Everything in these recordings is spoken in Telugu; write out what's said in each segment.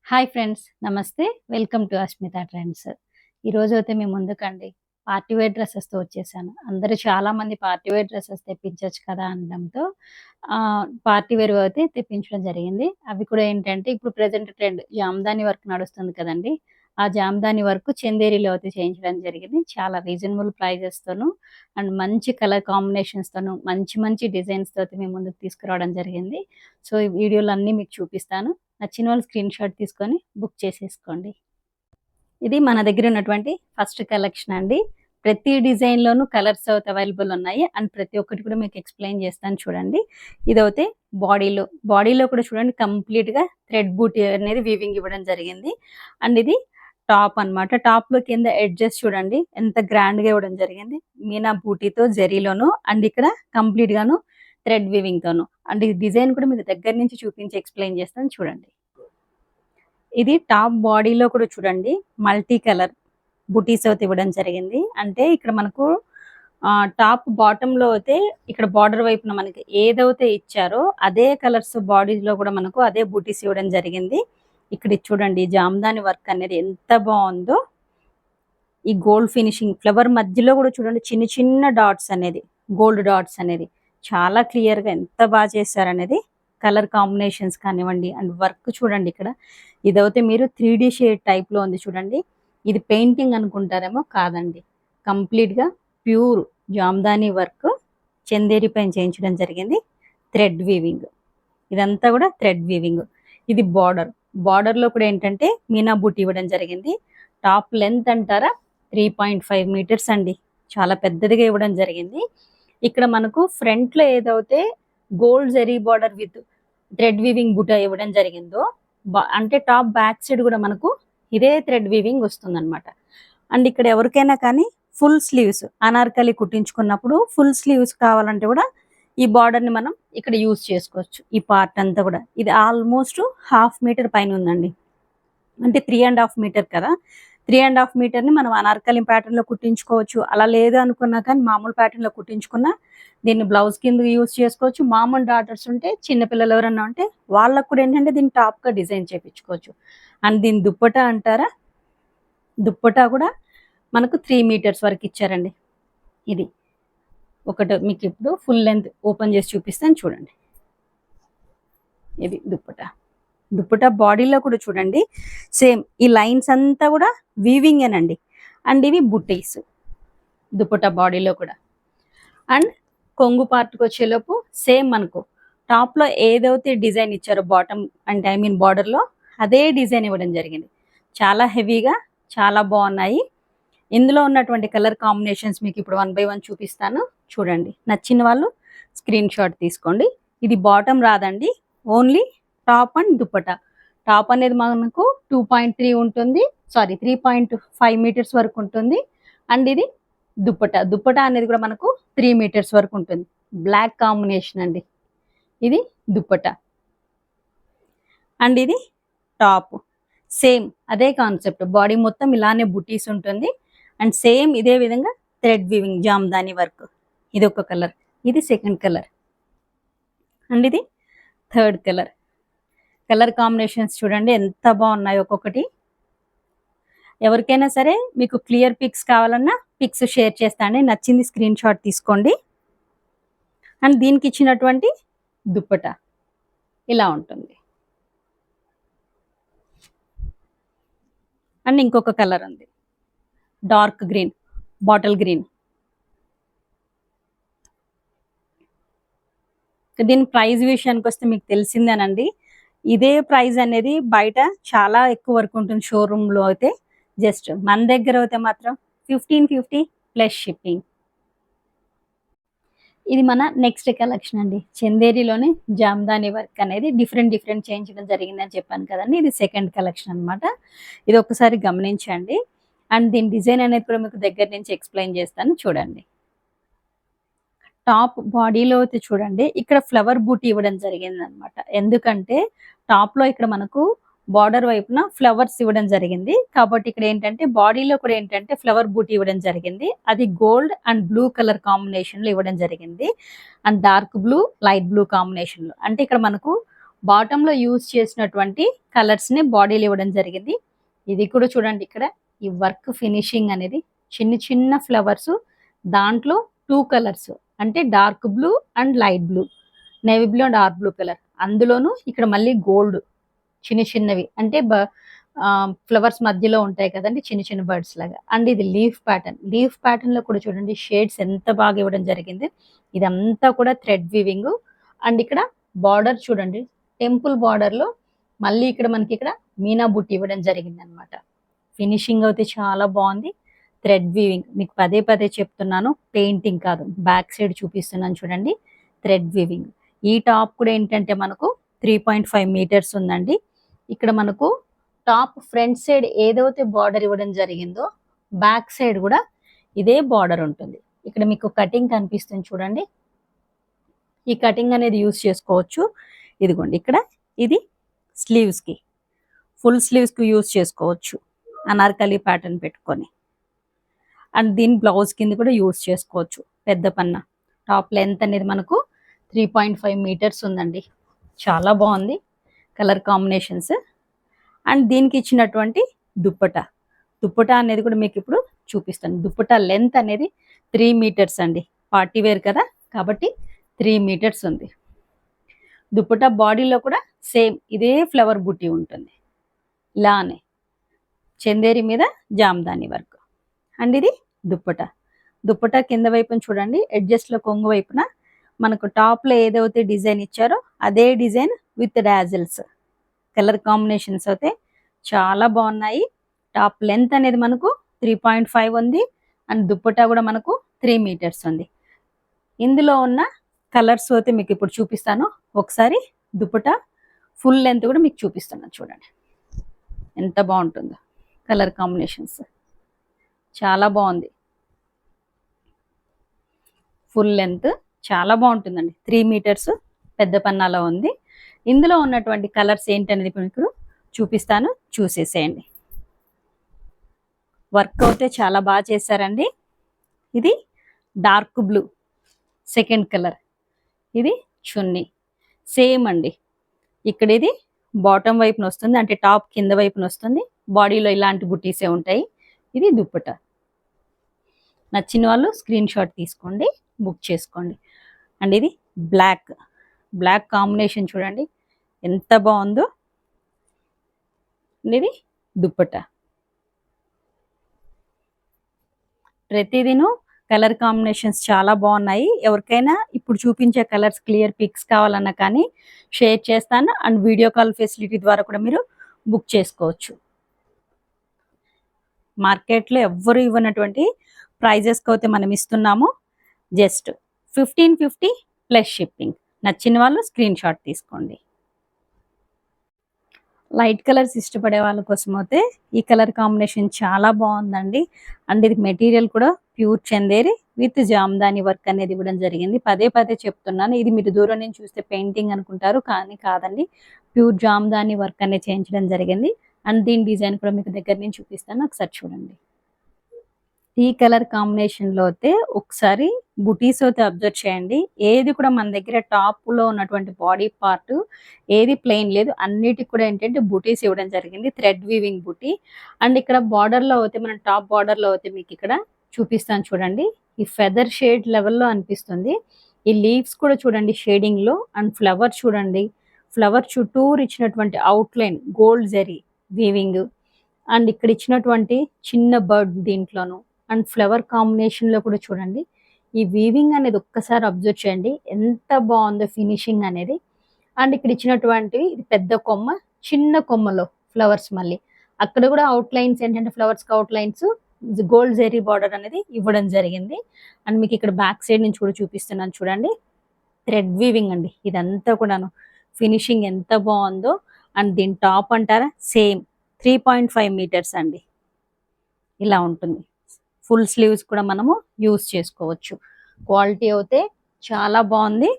Hi friends. Namaste. Welcome to Asmita trends. ఈరోజైతే మీ ముందుకండి పార్టీ వేర్ డ్రెసెస్‌తో వచ్చేసాను. అందరూ చాలామంది పార్టీ వేర్ డ్రెసెస్ తెప్పించొచ్చు కదా అనడంతో పార్టీ వేర్ అయితే తెప్పించడం జరిగింది. అవి కూడా ఏంటంటే ఇప్పుడు ప్రెజెంట్ ట్రెండ్ జామదాని వర్క్ నడుస్తుంది కదండీ! ఆ జామదాని వర్క్ చందేరిలో అయితే చేయించడం జరిగింది. చాలా రీజనబుల్ ప్రైజెస్‌తోను అండ్ మంచి కలర్ కాంబినేషన్స్‌తోను మంచి మంచి డిజైన్స్‌తో అయితే మీ ముందుకు తీసుకురావడం జరిగింది. సో, ఈ వీడియోలో అన్నీ మీకు చూపిస్తాను. నచ్చిన వాళ్ళు స్క్రీన్ షాట్ తీసుకొని బుక్ చేసేసుకోండి. ఇది మన దగ్గర ఉన్నటువంటి ఫస్ట్ కలెక్షన్ అండి. ప్రతి డిజైన్‌లోనూ కలర్స్ అయితే అవైలబుల్ ఉన్నాయి. అండ్ ప్రతి ఒక్కటి కూడా మీకు ఎక్స్‌ప్లెయిన్ చేస్తాను చూడండి. ఇదైతే బాడీలో కూడా చూడండి కంప్లీట్‌గా థ్రెడ్ బూటీ అనేది వీవింగ్ ఇవ్వడం జరిగింది. అండ్ ఇది టాప్ అన్నమాట. టాప్‌లో కింద ఎడ్జెస్ చూడండి ఎంత గ్రాండ్‌గా ఇవ్వడం జరిగింది. మీనా బూటీతో జరీలోను అండ్ ఇక్కడ కంప్లీట్‌గాను థ్రెడ్ వీవింగ్‌తోను. అండ్ ఈ డిజైన్ కూడా మీకు దగ్గర నుంచి చూపించి ఎక్స్‌ప్లెయిన్ చేస్తాను చూడండి. ఇది టాప్ బాడీలో కూడా చూడండి మల్టీ కలర్ బుటీస్ అయితే ఇవ్వడం జరిగింది. అంటే ఇక్కడ మనకు టాప్ బాటంలో అయితే ఇక్కడ బార్డర్ వైపున మనకి ఏదైతే ఇచ్చారో అదే కలర్స్ బాడీలో కూడా మనకు అదే బుటీస్ ఇవ్వడం జరిగింది. ఇక్కడ చూడండి జామదాని వర్క్ అనేది ఎంత బాగుందో. ఈ గోల్డ్ ఫినిషింగ్ ఫ్లవర్ మధ్యలో కూడా చూడండి చిన్న చిన్న డాట్స్ అనేది గోల్డ్ డాట్స్ అనేది చాలా క్లియర్గా ఎంత బాగా చేశారనేది. కలర్ కాంబినేషన్స్ కానివ్వండి అండ్ వర్క్ చూడండి ఇక్కడ ఇదైతే మీరు 3D షేడ్ టైప్లో ఉంది చూడండి. ఇది పెయింటింగ్ అనుకుంటారేమో కాదండి, కంప్లీట్గా ప్యూర్ జామ్దాని వర్క్ చందేరి పైన చేయించడం జరిగింది. థ్రెడ్ వీవింగ్ ఇదంతా కూడా థ్రెడ్ వీవింగ్. ఇది బార్డర్లో కూడా ఏంటంటే మీనా బూటీ ఇవ్వడం జరిగింది. టాప్ లెంత్ అంటారా 3.5 మీటర్స్ అండి, చాలా పెద్దదిగా ఇవ్వడం జరిగింది. ఇక్కడ మనకు ఫ్రంట్లో ఏదైతే gold zari border with thread weaving బుట్ట ఇవ్వడం జరిగిందో అంటే టాప్ బ్యాక్ సైడ్ కూడా మనకు ఇదే థ్రెడ్ వీవింగ్ వస్తుందన్నమాట. అండ్ ఇక్కడ ఎవరికైనా కానీ ఫుల్ స్లీవ్స్ అనార్కలి కుట్టించుకున్నప్పుడు ఫుల్ స్లీవ్స్ కావాలంటే కూడా ఈ బార్డర్ని మనం ఇక్కడ యూజ్ చేసుకోవచ్చు. ఈ పార్ట్ అంతా కూడా ఇది ఆల్మోస్ట్ 1/2 మీటర్ పైన ఉందండి. అంటే 3.5 మీటర్ కదా, 3.5 మీటర్ని మనం అనార్కలి ప్యాటర్న్లో కుట్టించుకోవచ్చు. అలా లేదు అనుకున్నా కానీ మామూలు ప్యాటర్న్లో కుట్టించుకున్నా దీన్ని బ్లౌజ్ కింద యూజ్ చేసుకోవచ్చు. మామూలు డాటర్స్ ఉంటే చిన్నపిల్లలు ఎవరన్నా ఉంటే వాళ్ళకు కూడా ఏంటంటే దీన్ని టాప్గా డిజైన్ చేయించుకోవచ్చు. అండ్ దీని దుప్పటా అంటారా, దుప్పటా కూడా మనకు 3 మీటర్స్ వరకు ఇచ్చారండి. ఇది ఒకటి మీకు ఇప్పుడు ఫుల్ లెంత్ ఓపెన్ చేసి చూపిస్తాను చూడండి. ఇది దుప్పటా బాడీలో కూడా చూడండి సేమ్ ఈ లైన్స్ అంతా కూడా వీవింగేనండి. అండ్ ఇవి బుట్టీస్ దుప్పటా బాడీలో కూడా. అండ్ కొంగు పార్ట్కి వచ్చేలోపు సేమ్ మనకు టాప్లో ఏదైతే డిజైన్ ఇచ్చారో బాటమ్ అంటే ఐ మీన్ బార్డర్లో అదే డిజైన్ ఇవ్వడం జరిగింది. చాలా హెవీగా చాలా బాగున్నాయి. ఇందులో ఉన్నటువంటి కలర్ కాంబినేషన్స్ మీకు ఇప్పుడు 1 by 1 చూపిస్తాను చూడండి. నచ్చిన వాళ్ళు స్క్రీన్ షాట్ తీసుకోండి. ఇది బాటమ్ రాదండి, only top and dupatta. Top అనేది మనకు 2.3 ఉంటుంది, 3.5 మీటర్స్ వరకు ఉంటుంది. అండ్ ఇది దుప్పటా అనేది కూడా మనకు 3 మీటర్స్ వరకు ఉంటుంది. బ్లాక్ కాంబినేషన్ అండి. ఇది దుప్పటా అండ్ ఇది టాప్. సేమ్ అదే కాన్సెప్ట్, బాడీ మొత్తం ఇలానే బుటీస్ ఉంటుంది. అండ్ సేమ్ ఇదే విధంగా థ్రెడ్ వీవింగ్ జామ్దాని వర్క్. ఇది ఒక కలర్, ఇది సెకండ్ కలర్ అండ్ ఇది థర్డ్ కలర్. కలర్ కాంబినేషన్స్ చూడండి ఎంత బాగున్నాయి ఒక్కొక్కటి. ఎవరికైనా సరే మీకు క్లియర్ పిక్స్ కావాలన్నా పిక్స్ షేర్ చేస్తాండి. నచ్చింది స్క్రీన్ షాట్ తీసుకోండి. అండ్ దీనికి ఇచ్చినటువంటి దుప్పటా ఇలా ఉంటుంది. అండ్ ఇంకొక కలర్ ఉంది డార్క్ గ్రీన్, బాటిల్ గ్రీన్. దీని ప్రైస్ విషయానికి వస్తే మీకు తెలిసిందేనండి, ఇదే ప్రైస్ అనేది బయట చాలా ఎక్కువ వరకు ఉంటుంది షోరూంలో అయితే. జస్ట్ మన దగ్గర అయితే మాత్రం 1550 ప్లస్ షిప్పింగ్. ఇది మన నెక్స్ట్ కలెక్షన్ అండి. చందేరిలోనే జామ్దాని వర్క్ అనేది డిఫరెంట్ చేయించడం జరిగిందని చెప్పాను కదండి. ఇది సెకండ్ కలెక్షన్ అనమాట. ఇది ఒకసారి గమనించండి. అండ్ దీని డిజైన్ అనేది కూడా మీకు దగ్గర నుంచి ఎక్స్ప్లెయిన్ చేస్తాను చూడండి. టాప్ బాడీలో అయితే చూడండి ఇక్కడ ఫ్లవర్ బూటీ ఇవ్వడం జరిగింది అనమాట. ఎందుకంటే టాప్లో ఇక్కడ మనకు బార్డర్ వైపున ఫ్లవర్స్ ఇవ్వడం జరిగింది కాబట్టి ఇక్కడ ఏంటంటే బాడీలో కూడా ఏంటంటే ఫ్లవర్ బూటీ ఇవ్వడం జరిగింది. అది గోల్డ్ అండ్ బ్లూ కలర్ కాంబినేషన్లో ఇవ్వడం జరిగింది. And dark blue light blue కాంబినేషన్లో. అంటే ఇక్కడ మనకు బాటంలో యూజ్ చేసినటువంటి కలర్స్ని బాడీలో ఇవ్వడం జరిగింది. ఇది కూడా చూడండి, ఇక్కడ ఈ వర్క్ ఫినిషింగ్ అనేది చిన్న చిన్న ఫ్లవర్స్, దాంట్లో 2 కలర్స్ అంటే dark blue and light blue, navy blue and dark blue colour. అందులోనూ ఇక్కడ మళ్ళీ గోల్డ్ చిన్న చిన్నవి అంటే ఫ్లవర్స్ మధ్యలో ఉంటాయి కదండి, చిన్న చిన్న బర్డ్స్ లాగా. అండ్ ఇది లీఫ్ ప్యాటర్న్ లో కూడా చూడండి షేడ్స్ ఎంత బాగా ఇవ్వడం జరిగింది. ఇదంతా కూడా థ్రెడ్ వీవింగ్. అండ్ ఇక్కడ బార్డర్ చూడండి, టెంపుల్ బార్డర్ లో మళ్ళీ ఇక్కడ మనకి ఇక్కడ మీనా బుట్టి ఇవ్వడం జరిగింది అనమాట. ఫినిషింగ్ అయితే చాలా బాగుంది. థ్రెడ్ వీవింగ్, మీకు పదే పదే చెప్తున్నాను, పెయింటింగ్ కాదు, బ్యాక్ సైడ్ చూపిస్తున్నాను చూడండి, థ్రెడ్ వీవింగ్. ఈ టాప్ కూడా ఏంటంటే మనకు 3.5 మీటర్స్ ఉందండి. ఇక్కడ మనకు టాప్ ఫ్రంట్ సైడ్ ఏదైతే బార్డర్ ఇవ్వడం జరిగిందో బ్యాక్ సైడ్ కూడా ఇదే బార్డర్ ఉంటుంది. ఇక్కడ మీకు కటింగ్ కనిపిస్తుంది చూడండి, ఈ కటింగ్ అనేది యూస్ చేసుకోవచ్చు. ఇదిగోండి, ఇక్కడ ఇది స్లీవ్స్కి, ఫుల్ స్లీవ్స్కి యూస్ చేసుకోవచ్చు అనార్కలి ప్యాటర్న్ పెట్టుకొని. అండ్ దీని బ్లౌజ్ కింద కూడా యూస్ చేసుకోవచ్చు. పెద్ద పన్న టాప్ లెంత్ అనేది మనకు 3.5 మీటర్స్ ఉందండి. చాలా బాగుంది కలర్ కాంబినేషన్స్. అండ్ దీనికి ఇచ్చినటువంటి దుప్పటా అనేది కూడా మీకు ఇప్పుడు చూపిస్తాను. దుప్పటా లెంత్ అనేది 3 మీటర్స్ అండి. పార్టీ వేర్ కదా కాబట్టి 3 మీటర్స్ ఉంది. దుప్పటా బాడీలో కూడా సేమ్ ఇదే ఫ్లవర్ బుట్టి ఉంటుంది, ఇలానే చందేరి మీద జామ్దాని వర్క్. అండ్ ఇది దుప్పటా కింద వైపున చూడండి, ఎడ్జస్ట్లో కొంగు వైపున మనకు టాప్లో ఏదైతే డిజైన్ ఇచ్చారో అదే design with dazzles. Colour combinations అయితే చాలా బాగున్నాయి. టాప్ లెంత్ అనేది మనకు 3.5 ఉంది. అండ్ దుప్పటా కూడా మనకు 3 మీటర్స్ ఉంది. ఇందులో ఉన్న కలర్స్ అయితే మీకు ఇప్పుడు చూపిస్తాను. ఒకసారి దుప్పటా ఫుల్ లెంత్ కూడా మీకు చూపిస్తున్నాను చూడండి, ఎంత బాగుంటుందో. కలర్ కాంబినేషన్స్ చాలా బాగుంది. ఫుల్ లెంత్ చాలా బాగుంటుందండి. 3 మీటర్స్ పెద్ద పన్నాలో ఉంది. ఇందులో ఉన్నటువంటి కలర్స్ ఏంటనేది ఇప్పుడు చూపిస్తాను, చూసేసేయండి. వర్క్ అయితే చాలా బాగా చేశారండి. ఇది డార్క్ బ్లూ సెకండ్ కలర్, ఇది చున్నీ సేమ్ అండి. ఇక్కడ ఇది బాటమ్ వైపున వస్తుంది, అంటే టాప్ కింద వైపున వస్తుంది. బాడీలో ఇలాంటి బుట్టీసే ఉంటాయి. ఇది దుప్పట. నచ్చిన వాళ్ళు స్క్రీన్ షాట్ తీసుకోండి, బుక్ చేసుకోండి. అండ్ ఇది బ్లాక్ కాంబినేషన్ చూడండి ఎంత బాగుందో. ఇది దుప్పట. ప్రతిదిను కలర్ కాంబినేషన్స్ చాలా బాగున్నాయి. ఎవరికైనా ఇప్పుడు చూపించే కలర్స్ క్లియర్ పిక్స్ కావాలన్నా కానీ షేర్ చేస్తాను. అండ్ వీడియో కాల్ ఫెసిలిటీ ద్వారా కూడా మీరు బుక్ చేసుకోవచ్చు. మార్కెట్లో ఎవ్వరు ఇవ్వనటువంటి ప్రైజెస్కి అయితే మనం ఇస్తున్నాము. Just 1550 plus shipping. నచ్చిన వాళ్ళు స్క్రీన్ షాట్ తీసుకోండి. లైట్ కలర్స్ ఇష్టపడే వాళ్ళ కోసం అయితే ఈ కలర్ కాంబినేషన్ చాలా బాగుందండి. అండ్ ఇది మెటీరియల్ కూడా pure Chanderi with Jamdani work అనేది ఇవ్వడం జరిగింది. పదే పదే చెప్తున్నాను, ఇది మీరు దూరం నుంచి చూస్తే పెయింటింగ్ అనుకుంటారు, కానీ కాదండి, ప్యూర్ జామ్దాని వర్క్ అనేది చేయించడం జరిగింది. అండ్ దీని డిజైన్ కూడా మీకు దగ్గర నుంచి చూపిస్తాను, ఒకసారి చూడండి. ఈ కలర్ కాంబినేషన్లో అయితే ఒకసారి బుటీస్ అయితే అబ్జర్వ్ చేయండి. ఏది కూడా మన దగ్గర టాప్లో ఉన్నటువంటి బాడీ పార్ట్ ఏది ప్లెయిన్ లేదు, అన్నిటికి కూడా ఏంటంటే బుటీస్ ఇవ్వడం జరిగింది, థ్రెడ్ వీవింగ్ బుటీ. అండ్ ఇక్కడ బార్డర్లో అయితే మన టాప్ బార్డర్లో అయితే మీకు ఇక్కడ చూపిస్తాను చూడండి, ఈ ఫెదర్ షేడ్ లెవెల్లో అనిపిస్తుంది. ఈ లీవ్స్ కూడా చూడండి షేడింగ్లో. అండ్ ఫ్లవర్ చూడండి, ఫ్లవర్ చుట్టూరు ఇచ్చినటువంటి outline gold zari weaving. And ఇక్కడ ఇచ్చినటువంటి చిన్న బర్డ్ దీంట్లోను. అండ్ ఫ్లవర్ కాంబినేషన్లో కూడా చూడండి, ఈ వీవింగ్ అనేది ఒక్కసారి అబ్జర్వ్ చేయండి ఎంత బాగుందో ఫినిషింగ్ అనేది. అండ్ ఇక్కడ ఇచ్చినటువంటి ఇది పెద్ద కొమ్మ, చిన్న కొమ్మలో ఫ్లవర్స్, మళ్ళీ అక్కడ కూడా అవుట్లైన్స్ ఏంటంటే ఫ్లవర్స్కి అవుట్లైన్స్ గోల్డ్ జెరీ బార్డర్ అనేది ఇవ్వడం జరిగింది. అండ్ మీకు ఇక్కడ బ్యాక్ సైడ్ నుంచి కూడా చూపిస్తున్నాను చూడండి, థ్రెడ్ వీవింగ్ అండి ఇదంతా కూడాను. ఫినిషింగ్ ఎంత బాగుందో. అండ్ దీని టాప్ అంటారా సేమ్ 3.5 మీటర్స్ అండి, ఇలా ఉంటుంది. ఫుల్ స్లీవ్స్ కూడా మనము యూస్ చేసుకోవచ్చు. క్వాలిటీ అయితే చాలా బాగుంది.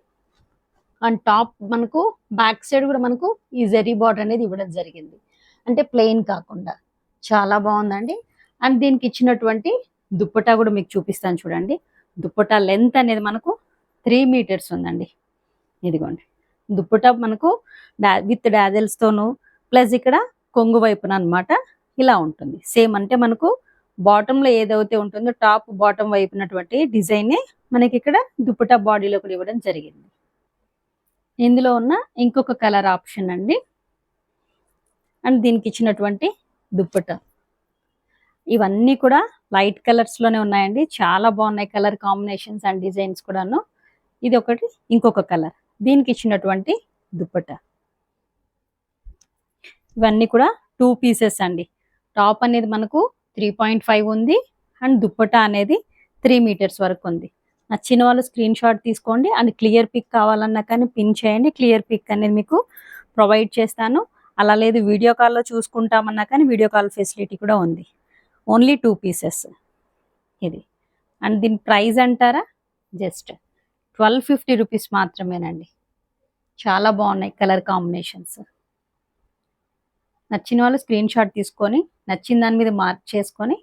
అండ్ టాప్ మనకు బ్యాక్ సైడ్ కూడా మనకు ఈ జెరీ బార్డర్ అనేది ఇవ్వడం జరిగింది, అంటే ప్లెయిన్ కాకుండా చాలా బాగుందండి. అండ్ దీనికి ఇచ్చినటువంటి దుప్పటా కూడా మీకు చూపిస్తాను చూడండి. దుప్పటా లెంత్ అనేది మనకు 3 మీటర్స్ ఉందండి. ఇదిగోండి దుప్పటా మనకు విత్ డాజల్స్ తోను ప్లస్ ఇక్కడ కొంగు వైపున అన్నమాట ఇలా ఉంటుంది. సేమ్ అంటే మనకు బాటమ్ లో ఏదైతే ఉంటుందో టాప్ బాటమ్ వైపునటువంటి డిజైన్ మనకి ఇక్కడ దుప్పటా బాడీలో కూడా ఇవ్వడం జరిగింది. ఇందులో ఉన్న ఇంకొక కలర్ ఆప్షన్ అండి. అండ్ దీనికి ఇచ్చినటువంటి దుప్పటా ఇవన్నీ కూడా లైట్ కలర్స్ లోనే ఉన్నాయండి. చాలా బాగున్నాయి కలర్ కాంబినేషన్స్ అండ్ డిజైన్స్ కూడాను. ఇది ఒకటి ఇంకొక కలర్. దీనికి ఇచ్చినటువంటి దుప్పటా ఇవన్నీ కూడా 2 పీసెస్ అండి. టాప్ అనేది మనకు 3.5 ఉంది అండ్ దుప్పటా అనేది 3 మీటర్స్ వరకు ఉంది. నచ్చిన వాళ్ళు స్క్రీన్ షాట్ తీసుకోండి అండ్ క్లియర్ పిక్ కావాలన్నా కానీ పిన్ చేయండి. క్లియర్ పిక్ అనేది మీకు ప్రొవైడ్ చేస్తాను. అలా లేదు వీడియో కాల్లో చూసుకుంటామన్నా కానీ వీడియో కాల్ ఫెసిలిటీ కూడా ఉంది. ఓన్లీ 2 పీసెస్ ఇది. అండ్ దీని ప్రైస్ అంటారా జస్ట్ 1250 రూపీస్ మాత్రమేనండి. చాలా బాగున్నాయి కలర్ కాంబినేషన్స్. నచ్చిన వాళ్ళు స్క్రీన్ షాట్ తీసుకొని నచ్చిన దాని మీద మార్క్ చేసుకొని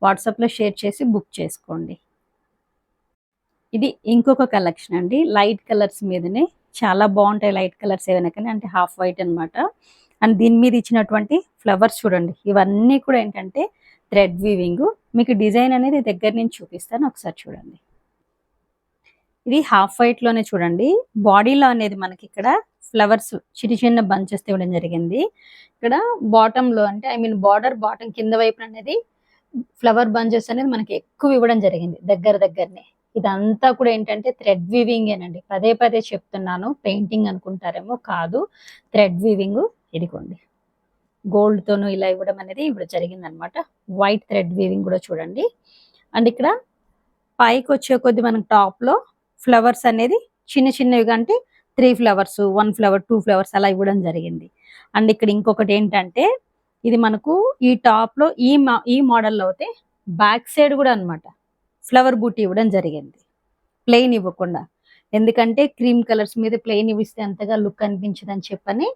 వాట్సాప్లో షేర్ చేసి బుక్ చేసుకోండి. ఇది ఇంకొక కలెక్షన్ అండి. లైట్ కలర్స్ మీదనే చాలా బాగుంటాయి. లైట్ కలర్స్ ఏమైనా కానీ అంటే హాఫ్ వైట్ అనమాట. అండ్ దీని మీద ఇచ్చినటువంటి ఫ్లవర్స్ చూడండి. ఇవన్నీ కూడా ఏంటంటే థ్రెడ్ వీవింగ్. మీకు డిజైన్ అనేది దగ్గర నుంచి చూపిస్తాను, ఒకసారి చూడండి. ఇది హాఫ్ వైట్ లోనే చూడండి. బాడీలో అనేది మనకి ఇక్కడ ఫ్లవర్స్ చిన్న చిన్న బంచెస్ ఇవ్వడం జరిగింది. ఇక్కడ బాటమ్ లో అంటే ఐ మీన్ బార్డర్ బాటమ్ కింద వైపు అనేది ఫ్లవర్ బంచెస్ అనేది మనకి ఎక్కువ ఇవ్వడం జరిగింది దగ్గరనే. ఇదంతా కూడా ఏంటంటే థ్రెడ్ వీవింగ్ ఏనండి. పదే పదే చెప్తున్నాను, పెయింటింగ్ అనుకుంటారేమో, కాదు థ్రెడ్ వీవింగ్. ఇదిగోండి గోల్డ్ తోను ఇలా ఇవ్వడం అనేది ఇప్పుడు జరిగింది అనమాట. వైట్ థ్రెడ్ వీవింగ్ కూడా చూడండి. అండ్ ఇక్కడ పైకి వచ్చే కొద్ది మనకి టాప్ లో ఫ్లవర్స్ అనేది చిన్న చిన్నవిగా అంటే 3 ఫ్లవర్స్ 1 ఫ్లవర్ 2 ఫ్లవర్స్ అలా ఇవ్వడం జరిగింది. అండ్ ఇక్కడ ఇంకొకటి ఏంటంటే ఇది మనకు ఈ టాప్ లో ఈ మోడల్లో అయితే బ్యాక్ సైడ్ కూడా అనమాట ఫ్లవర్ బూటీ ఇవ్వడం జరిగింది, ప్లెయిన్ ఇవ్వకుండా. ఎందుకంటే క్రీమ్ కలర్స్ మీద ప్లెయిన్ ఇవ్విస్తే అంతగా లుక్ అనిపించదని చెప్పని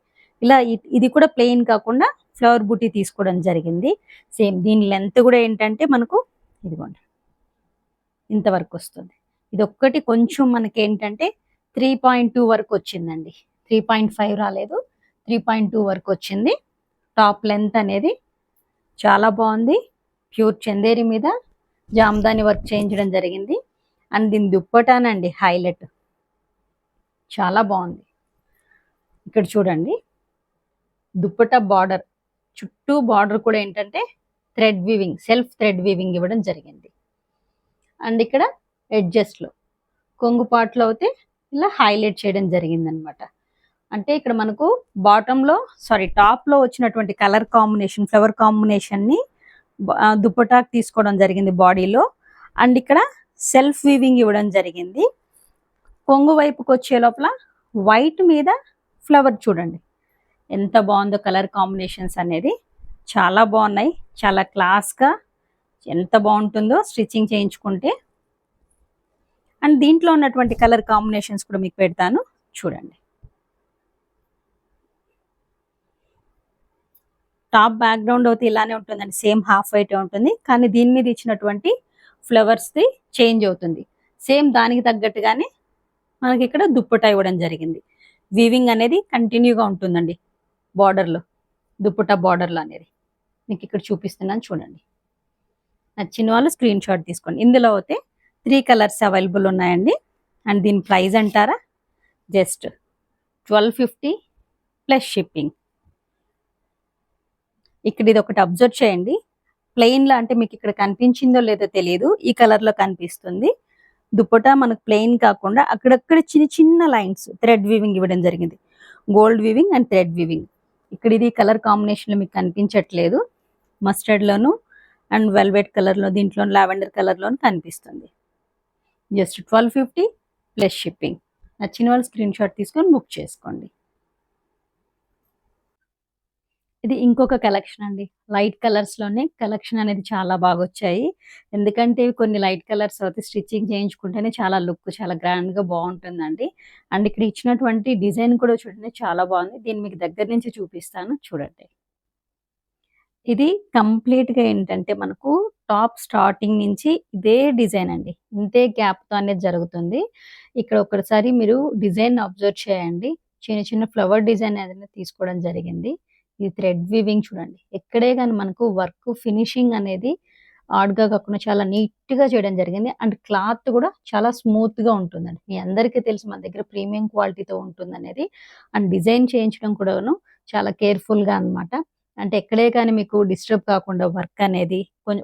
ఇలా ఇది కూడా ప్లెయిన్ కాకుండా ఫ్లవర్ బూటీ తీసుకోవడం జరిగింది. సేమ్ దీని లెంత్ కూడా ఏంటంటే మనకు ఇదిగోండి ఇంతవరకు వస్తుంది. ఇది ఒక్కటి కొంచెం మనకి ఏంటంటే 3.2 వరకు వచ్చిందండి. 3.5 రాలేదు, 3.2 వరకు వచ్చింది. టాప్ లెంత్ అనేది చాలా బాగుంది. ప్యూర్ చందేరి మీద జామ్దాని వర్క్ చేయించడం జరిగింది. అండ్ దీని దుప్పటానండి హైలైట్, చాలా బాగుంది. ఇక్కడ చూడండి దుప్పటా బార్డర్ చుట్టూ బార్డర్ కూడా ఏంటంటే thread weaving, self thread weaving ఇవ్వడం జరిగింది. అండ్ ఇక్కడ ఎడ్జెస్ట్లో కొంగుపాట్లో అయితే ఇలా హైలైట్ చేయడం జరిగింది అనమాట. అంటే ఇక్కడ మనకు టాప్ లో వచ్చినటువంటి కలర్ కాంబినేషన్ ఫ్లవర్ కాంబినేషన్ ని దుప్పటాకు తీసుకోవడం జరిగింది బాడీలో. అండ్ ఇక్కడ సెల్ఫ్ వీవింగ్ ఇవ్వడం జరిగింది. కొంగు వైపుకి వచ్చే లోపల వైట్ మీద ఫ్లవర్ చూడండి ఎంత బాగుందో. కలర్ కాంబినేషన్స్ అనేది చాలా బాగున్నాయి, చాలా క్లాస్గా ఎంత బాగుంటుందో స్టిచ్చింగ్ చేయించుకుంటే. అండ్ దీంట్లో ఉన్నటువంటి కలర్ కాంబినేషన్స్ కూడా మీకు పెడతాను చూడండి. టాప్ బ్యాక్గ్రౌండ్ అయితే ఇలానే ఉంటుందండి, సేమ్ హాఫ్ వైట్ ఉంటుంది. కానీ దీని మీద ఇచ్చినటువంటి ఫ్లవర్స్ది చేంజ్ అవుతుంది. సేమ్ దానికి తగ్గట్టుగానే మనకి ఇక్కడ దుప్పటా ఇవ్వడం జరిగింది. వీవింగ్ అనేది కంటిన్యూగా ఉంటుందండి బార్డర్లో, దుప్పటా బార్డర్లో అనేది మీకు ఇక్కడ చూపిస్తున్నాను చూడండి. నచ్చిన వాళ్ళు స్క్రీన్ షాట్ తీసుకోండి. ఇందులో అయితే 3 కలర్స్ అవైలబుల్ ఉన్నాయండి. అండ్ దీని ప్రైస్ అంటారా జస్ట్ 1250 ప్లస్ షిప్పింగ్. ఇక్కడ ఇది ఒకటి అబ్జర్వ్ చేయండి. ప్లెయిన్లో అంటే మీకు ఇక్కడ కనిపించిందో లేదో తెలియదు, ఈ కలర్లో కనిపిస్తుంది. దుప్పటా మనకు ప్లెయిన్ కాకుండా అక్కడక్కడ చిన్న చిన్న లైన్స్ థ్రెడ్ వీవింగ్ ఇవ్వడం జరిగింది. Gold weaving and thread weaving. ఇక్కడ ఇది కలర్ కాంబినేషన్లో మీకు కనిపించట్లేదు. మస్టర్డ్లోను అండ్ వెల్వెట్ కలర్లో, దీంట్లో లావెండర్ కలర్లోను కనిపిస్తుంది. Just 1250 plus shipping. నచ్చిన వాళ్ళు స్క్రీన్ షాట్ తీసుకొని బుక్ చేసుకోండి. ఇది ఇంకొక కలెక్షన్ అండి. లైట్ కలర్స్లోనే కలెక్షన్ అనేది చాలా బాగా వచ్చాయి. ఎందుకంటే కొన్ని లైట్ కలర్స్ అయితే స్టిచ్చింగ్ చేయించుకుంటేనే చాలా లుక్ చాలా గ్రాండ్గా బాగుంటుందండి. అండ్ ఇక్కడ ఇచ్చినటువంటి డిజైన్ కూడా చూడండి చాలా బాగుంది. దీన్ని మీకు దగ్గర నుంచి చూపిస్తాను చూడండి. ఇది కంప్లీట్గా ఏంటంటే మనకు టాప్ స్టార్టింగ్ నుంచి ఇదే డిజైన్ అండి, ఇంతే గ్యాప్తో అనేది జరుగుతుంది. ఇక్కడ ఒకసారి మీరు డిజైన్ అబ్జర్వ్ చేయండి. చిన్న చిన్న ఫ్లవర్ డిజైన్ ఏదైనా తీసుకోవడం జరిగింది. ఇది థ్రెడ్ వీవింగ్ చూడండి. ఎక్కడే గాని మనకు వర్క్ ఫినిషింగ్ అనేది ఆడ్‌గా కాకుండా చాలా నీట్‌గా చేయడం జరిగింది. అండ్ క్లాత్ కూడా చాలా స్మూత్‌గా ఉంటుందండి. మీ అందరికీ తెలుసు మన దగ్గర ప్రీమియం క్వాలిటీతో ఉంటుందనేది. అండ్ డిజైన్ చేయించడం కూడాను చాలా కేర్‌ఫుల్‌గా అన్నమాట. అంటే ఎక్కడే కానీ మీకు డిస్టర్బ్ కాకుండా వర్క్ అనేది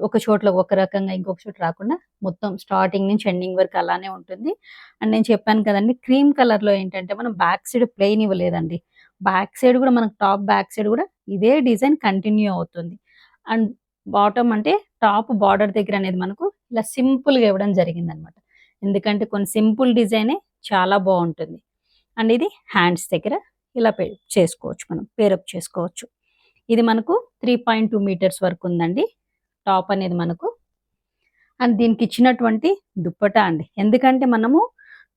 ఒక చోట్ల ఒక రకంగా ఇంకొక చోట రాకుండా మొత్తం స్టార్టింగ్ నుంచి ఎండింగ్ వరకు అలానే ఉంటుంది. అండ్ నేను చెప్పాను కదండీ క్రీమ్ కలర్‌లో ఏంటంటే మనం బ్యాక్ సైడ్ ప్లెయిన్ ఇవ్వలేదండి. బ్యాక్ సైడ్ కూడా మనకు టాప్ బ్యాక్ సైడ్ కూడా ఇదే డిజైన్ కంటిన్యూ అవుతుంది. అండ్ బాటమ్ అంటే టాప్ బార్డర్ దగ్గర అనేది మనకు ఇలా సింపుల్‌గా ఇవ్వడం జరిగిందనమాట. ఎందుకంటే కొన్ని సింపుల్ డిజైనే చాలా బావుంటుంది. అండ్ ఇది హ్యాండ్స్ దగ్గర ఇలా చేసుకోవచ్చు మనం. పేరప్ చేసుకోవచ్చు. ఇది మనకు 3.2 మీటర్స్ వరకు ఉందండి. టాప్ అనేది మనకు. అండ్ దీనికి ఇచ్చినటువంటి దుప్పటా అండి. ఎందుకంటే మనము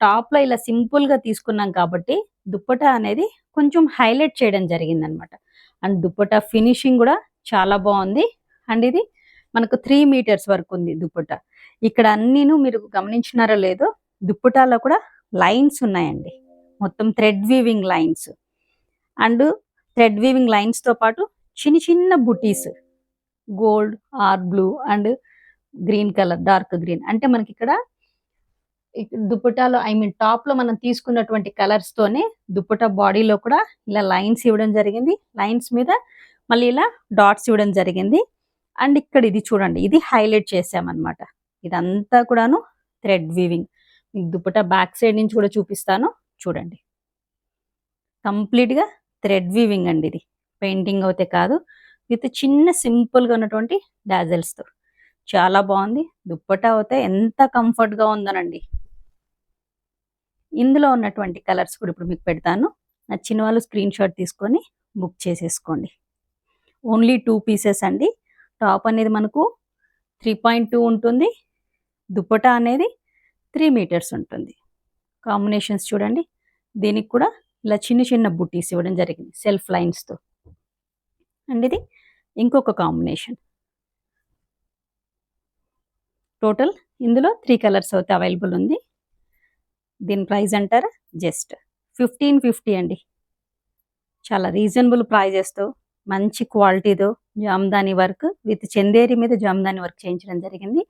టాప్‌లో ఇలా సింపుల్‌గా తీసుకున్నాం కాబట్టి దుప్పటా అనేది కొంచెం హైలైట్ చేయడం జరిగిందనమాట. అండ్ దుప్పటా ఫినిషింగ్ గూడా చాలా బావుంది. అండ్ ఇది మనకు 3 మీటర్స్ వరకు ఉంది దుప్పటా. ఇక్కడ అన్నీను మీరు గమనించినారో లేదో దుప్పటాలో కూడా లైన్స్ ఉన్నాయండి. మొత్తం thread weaving lines. And thread weaving లైన్స్‌తో పాటు చిన్న చిన్న బుటీస్ gold or blue and green colour dark green అంటే మనకిక్కడ దుపట్టాలో టాప్‌లో మనం తీసుకున్నటువంటి కలర్స్ తోనే దుపట్టా బాడీలో కూడా ఇలా లైన్స్ ఇవ్వడం జరిగింది. లైన్స్ మీద మళ్ళీ ఇలా డాట్స్ ఇవ్వడం జరిగింది. అండ్ ఇక్కడ ఇది చూడండి. ఇది హైలైట్ చేశామన్నమాట. ఇదంతా కూడాను థ్రెడ్ వీవింగ్. మీకు దుపట్టా బ్యాక్ సైడ్ నుంచి కూడా చూపిస్తాను చూడండి. కంప్లీట్‌గా థ్రెడ్ వీవింగ్ అండి ఇది. పెయింటింగ్ అయితే కాదు. విత్ చిన్న సింపుల్‌గా ఉన్నటువంటి డాజల్స్‌తో. చాలా బాగుంది. దుప్పటా అయితే ఎంత కంఫర్ట్‌గా ఉందోనండి. ఇందులో ఉన్నటువంటి కలర్స్ కూడా ఇప్పుడు మీకు పెడతాను. నచ్చిన వాళ్ళు స్క్రీన్ షాట్ తీసుకొని బుక్ చేసేసుకోండి. ఓన్లీ 2 పీసెస్ అండి. టాప్ అనేది మనకు 3.2 ఉంటుంది. దుప్పటా అనేది 3 మీటర్స్ ఉంటుంది. కాంబినేషన్స్ చూడండి. దీనికి కూడా ఇలా చిన్న చిన్న బుటీస్ ఇవ్వడం జరిగింది సెల్ఫ్ లైన్స్‌తో. అండ్ ఇది ఇంకొక కాంబినేషన్. టోటల్ ఇందులో 3 కలర్స్ అయితే అవైలబుల్ ఉంది. దీని ప్రైస్ అంటారా జస్ట్ 1550 అండి. చాలా రీజనబుల్ ప్రైజెస్‌తో మంచి క్వాలిటీతో జామ్దాని వర్క్ విత్ చందేరి మీద జామ్దాని వర్క్ చేయించడం జరిగింది.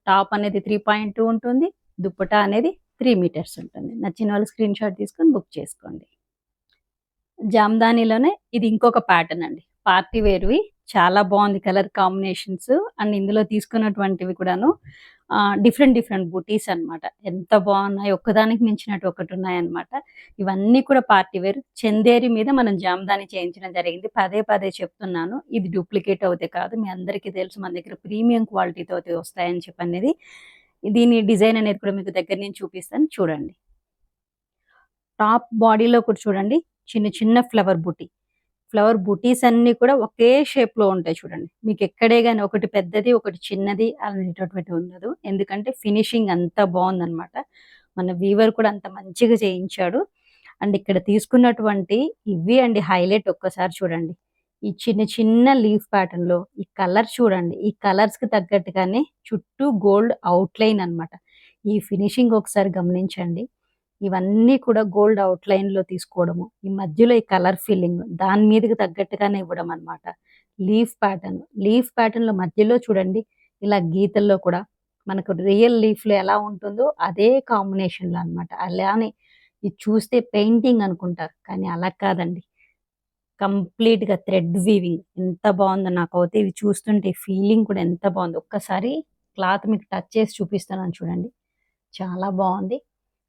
టాప్ అనేది 3.2 ఉంటుంది. దుప్పటా అనేది 3 మీటర్స్ ఉంటుంది. నచ్చిన వాళ్ళు స్క్రీన్ షాట్ తీసుకొని బుక్ చేసుకోండి. జామ్దానిలోనే ఇది ఇంకొక ప్యాటర్న్ అండి. పార్టీ వేర్‌వి చాలా బాగుంది కలర్ కాంబినేషన్స్. అండ్ ఇందులో తీసుకున్నటువంటివి కూడాను డిఫరెంట్ బుటీస్ అన్నమాట. ఎంత బాగున్నాయి. ఒక్కదానికి మించినట్టు ఒకటి ఉన్నాయన్నమాట. ఇవన్నీ కూడా పార్టీ వేర్. చందేరి మీద మనం జామ్దాని చేయించడం జరిగింది. పదే చెప్తున్నాను. ఇది డూప్లికేట్ అవుతే కాదు. మీ అందరికీ తెలుసు మన దగ్గర ప్రీమియం క్వాలిటీతో అయితే వస్తాయని చెప్పనేది. దీని డిజైన్ అనేది కూడా మీకు దగ్గర నుంచి చూపిస్తాను చూడండి. టాప్ బాడీలో కూడా చూడండి చిన్న ఫ్లవర్ బుటీ. ఫ్లవర్ బుటీస్ అన్నీ కూడా ఒకే షేప్‌లో ఉంటాయి చూడండి. మీకు ఎక్కడే గాని ఒకటి పెద్దది, ఒకటి చిన్నది అనేటటువంటిది ఉండదు. ఎందుకంటే ఫినిషింగ్ అంత బావుందనమాట. మన వీవర్ కూడా అంత మంచిగా చేయించాడు. అండ్ ఇక్కడ తీసుకున్నటువంటి ఇవి అండి హైలైట్ ఒక్కసారి చూడండి. ఈ చిన్న లీఫ్ ప్యాటర్న్‌లో ఈ కలర్ చూడండి. ఈ కలర్స్‌కి తగ్గట్టుగానే చుట్టూ గోల్డ్ ఔట్‌లైన్ అన్నమాట. ఈ ఫినిషింగ్ ఒకసారి గమనించండి. ఇవన్నీ కూడా గోల్డ్ ఔట్‌లైన్‌లో తీసుకోవడము. ఈ మధ్యలో ఈ కలర్ ఫిల్లింగ్ దాని మీదకి తగ్గట్టుగానే ఇవ్వడం అన్నమాట. లీఫ్ ప్యాటర్న్‌లో మధ్యలో చూడండి ఇలా గీతల్లో కూడా మనకు రియల్ లీఫ్‌లో ఎలా ఉంటుందో అదే కాంబినేషన్‌లో అన్నమాట. అలానే ఇది చూస్తే పెయింటింగ్ అనుకుంటారు. కానీ అలా కాదండి. కంప్లీట్‌గా థ్రెడ్ వీవింగ్ ఎంత బావుందో నాకైతే ఇవి చూస్తుంటే ఫీలింగ్ కూడా ఎంత బావుందో. ఒక్కసారి క్లాత్ మీకు టచ్ చేసి చూపిస్తున్నాను చూడండి. చాలా బావుంది.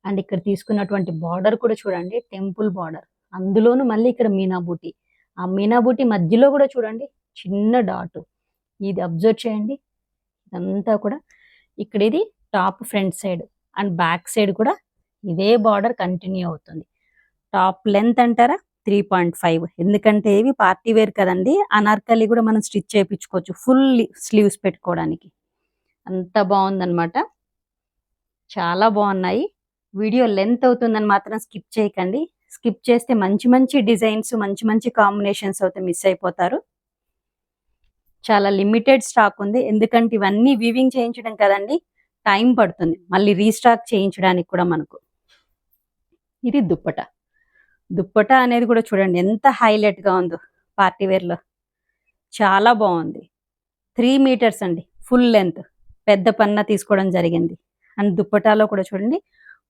అండ్ ఇక్కడ తీసుకున్నటువంటి బార్డర్ కూడా చూడండి టెంపుల్ బార్డర్. అందులోనూ మళ్ళీ ఇక్కడ మీనా బూటీ. ఆ మీనా బూటీ మధ్యలో కూడా చూడండి చిన్న డాట్. ఇది అబ్జర్వ్ చేయండి. ఇదంతా కూడా ఇక్కడ ఇది top front side and back side కూడా ఇదే బార్డర్ కంటిన్యూ అవుతుంది. టాప్ లెంత్ అంటారా 3.5 ఎందుకంటే ఇవి పార్టీ వేర్ కదండి. అనార్కలి కూడా మనం స్టిచ్ చేయించుకోవచ్చు ఫుల్ స్లీవ్స్ పెట్టుకోవడానికి. అంత బాగుందన్నమాట. చాలా బాగున్నాయి. వీడియో లెంత్ అవుతుందని మాత్రం స్కిప్ చేయకండి. స్కిప్ చేస్తే మంచి డిజైన్స్ మంచి కాంబినేషన్స్ అయితే మిస్ అయిపోతారు. చాలా లిమిటెడ్ స్టాక్ ఉంది. ఎందుకంటే ఇవన్నీ వీవింగ్ చేయించడం కదండి, టైం పడుతుంది. మళ్ళీ రీస్టాక్ చేయించడానికి కూడా మనకు. ఇది దుప్పట. దుప్పటా అనేది కూడా చూడండి ఎంత హైలైట్గా ఉందో పార్టీ వేర్లో, చాలా బాగుంది. 3 మీటర్స్ అండి ఫుల్ లెంత్, పెద్ద పన్నా తీసుకోవడం జరిగింది. అండ్ దుప్పటాలో కూడా చూడండి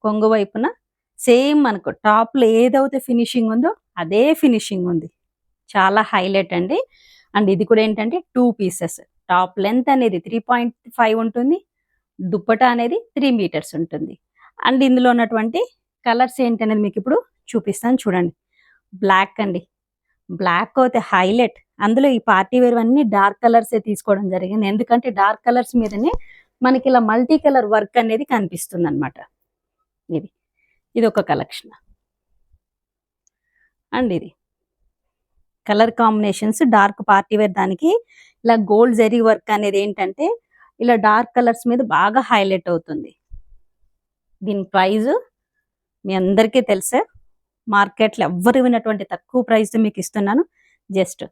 కొంగు వైపున సేమ్ మనకు టాప్లో ఏదైతే ఫినిషింగ్ ఉందో అదే ఫినిషింగ్ ఉంది, చాలా హైలైట్ అండి. అండ్ ఇది కూడా ఏంటంటే 2 పీసెస్, టాప్ లెంత్ అనేది 3.5 ఉంటుంది, దుప్పటా అనేది 3 మీటర్స్ ఉంటుంది. అండ్ ఇందులో ఉన్నటువంటి కలర్స్ ఏంటనేది మీకు ఇప్పుడు చూపిస్తాను చూడండి. బ్లాక్ అండి, బ్లాక్ అయితే హైలైట్. అందులో ఈ పార్టీ వేర్ అన్ని డార్క్ కలర్సే తీసుకోవడం జరిగింది, ఎందుకంటే డార్క్ కలర్స్ మీదనే మనకి ఇలా మల్టీ కలర్ వర్క్ అనేది కనిపిస్తుంది అనమాట. ఇది ఒక కలెక్షన్. అండ్ ఇది colour combinations dark party wear, దానికి ఇలా గోల్డ్ జరీ వర్క్ అనేది ఏంటంటే ఇలా డార్క్ కలర్స్ మీద బాగా హైలైట్ అవుతుంది. దీని ప్రైస్ మీ అందరికీ తెలుసే, మార్కెట్లో ఎవ్వరు వినటువంటి తక్కువ ప్రైస్తో మీకు ఇస్తున్నాను. జస్ట్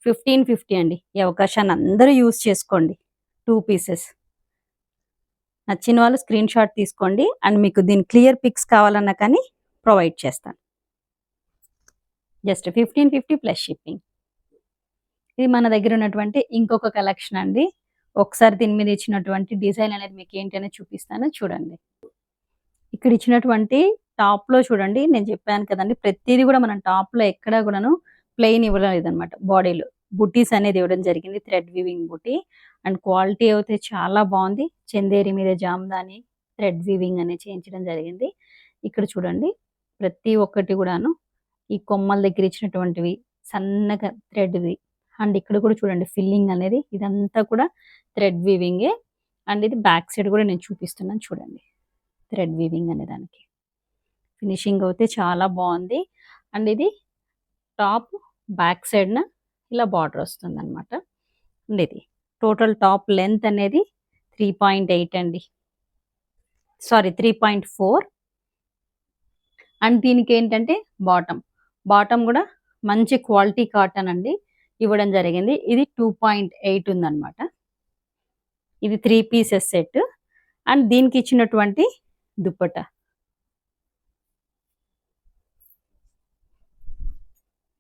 1550 అండి. ఈ అవకాశాన్ని అందరూ యూజ్ చేసుకోండి. 2 పీసెస్ నచ్చిన వాళ్ళు స్క్రీన్ షాట్ తీసుకోండి. అండ్ మీకు దీని క్లియర్ పిక్స్ కావాలన్నా కానీ ప్రొవైడ్ చేస్తాను. Just 1550 plus shipping. ఇది మన దగ్గర ఉన్నటువంటి ఇంకొక కలెక్షన్ అండి. ఒకసారి దీని మీద ఇచ్చినటువంటి డిజైన్ అనేది మీకు ఏంటి అనేది చూపిస్తాను చూడండి. ఇక్కడ ఇచ్చినటువంటి టాప్లో చూడండి, నేను చెప్పాను కదండి ప్రతిదీ కూడా మనం టాప్లో ఎక్కడా కూడాను ప్లెయిన్ ఇవ్వలేదు అనమాట. బాడీలో బుటీస్ అనేది ఇవ్వడం జరిగింది, thread weaving buti. And quality అయితే చాలా బాగుంది. చందేరి మీద జామ్దాని థ్రెడ్ వీవింగ్ అనేది చేయించడం జరిగింది. ఇక్కడ చూడండి ప్రతి ఒక్కటి కూడాను ఈ కొమ్మల దగ్గర ఇచ్చినటువంటివి సన్నగా థ్రెడ్వి. అండ్ ఇక్కడ కూడా చూడండి ఫిల్లింగ్ అనేది ఇదంతా కూడా థ్రెడ్ వీవింగే. అండ్ ఇది బ్యాక్ సైడ్ కూడా నేను చూపిస్తున్నాను చూడండి, థ్రెడ్ వీవింగ్ అనే దానికి ఫినిషింగ్ అయితే చాలా బాగుంది. అండ్ ఇది టాప్ బ్యాక్ సైడ్న ఇలా బార్డర్ వస్తుంది అనమాట. అండ్ ఇది టోటల్ టాప్ లెంత్ అనేది 3.8 అండి, సారీ 3.4. అండ్ దీనికి ఏంటంటే బాటమ్ కూడా మంచి క్వాలిటీ కాటన్ అండి ఇవ్వడం జరిగింది. ఇది 2.8 ఉందన్నమాట. ఇది 3 పీసెస్ సెట్. అండ్ దీనికి ఇచ్చినటువంటి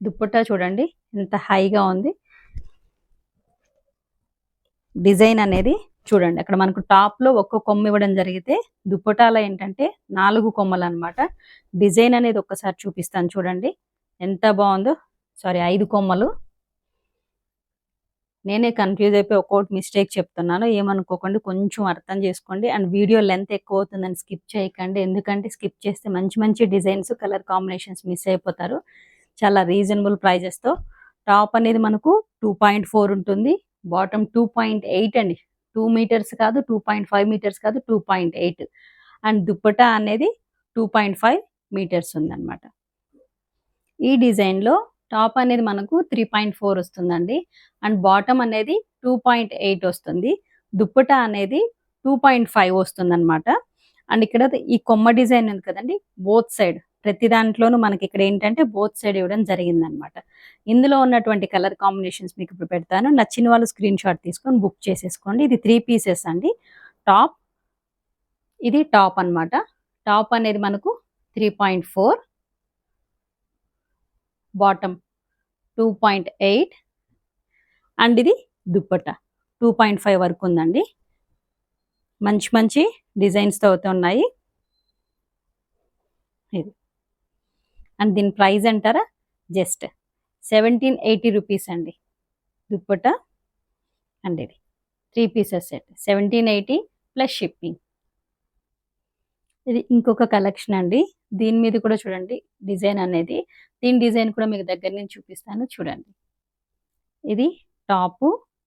దుప్పట్టా చూడండి ఎంత హైగా ఉంది. డిజైన్ అనేది చూడండి, అక్కడ మనకు టాప్లో ఒక్క కొమ్మ ఇవ్వడం జరిగితే దుప్పటాలో ఏంటంటే 4 కొమ్మలు అనమాట. డిజైన్ అనేది ఒక్కసారి చూపిస్తాను చూడండి ఎంత బాగుందో. సారీ 5 కొమ్మలు. నేనే కన్ఫ్యూజ్ అయిపోయి ఒక్కోటి మిస్టేక్ చెప్తున్నాను, ఏమనుకోకండి, కొంచెం అర్థం చేసుకోండి. అండ్ వీడియో లెంత్ ఎక్కువ అవుతుందని స్కిప్ చేయకండి, ఎందుకంటే స్కిప్ చేస్తే మంచి మంచి డిజైన్స్ కలర్ కాంబినేషన్స్ మిస్ అయిపోతారు. చాలా రీజనబుల్ ప్రైజెస్తో టాప్ అనేది మనకు 2.4 ఉంటుంది, బాటమ్ 2.8 అండి. 2 మీటర్స్ కాదు, 2.5 మీటర్స్ కాదు, 2.8. అండ్ దుప్పటా అనేది 2.5 మీటర్స్ ఉందన్నమాట. ఈ డిజైన్లో టాప్ అనేది మనకు 3.4 వస్తుందండి. అండ్ బాటమ్ అనేది 2.8 వస్తుంది, దుప్పటా అనేది 2.5 వస్తుంది అనమాట. అండ్ ఇక్కడ ఈ కొమ్మ డిజైన్ ఉంది కదండి, బోత్ సైడ్ ప్రతి దాంట్లోనూ మనకి ఇక్కడ ఏంటంటే బోత్ సైడ్ ఇవ్వడం జరిగిందనమాట. ఇందులో ఉన్నటువంటి కలర్ కాంబినేషన్స్ మీకు ఇప్పుడు పెడతాను, నచ్చిన వాళ్ళు స్క్రీన్ షాట్ తీసుకొని బుక్ చేసేసుకోండి. ఇది 3 పీసెస్ అండి. టాప్, ఇది టాప్ అనమాట. టాప్ అనేది మనకు 3.4, బాటమ్ 2.8 అండ్ ఇది దుప్పట్టా 2.5 వరకు ఉందండి. మంచి మంచి డిజైన్స్తో అవుతూ ఉన్నాయి ఇది. అండ్ దీని ప్రైస్ అంటారా, జస్ట్ 1780 రూపీస్ అండి దుప్పట్టా. అండ్ ఇది 3 పీసెస్ సెట్ 1780 ప్లస్ షిప్పింగ్. ఇది ఇంకొక కలెక్షన్ అండి. దీని మీద కూడా చూడండి డిజైన్ అనేది, దీని డిజైన్ కూడా మీకు దగ్గర నుంచి చూపిస్తాను చూడండి. ఇది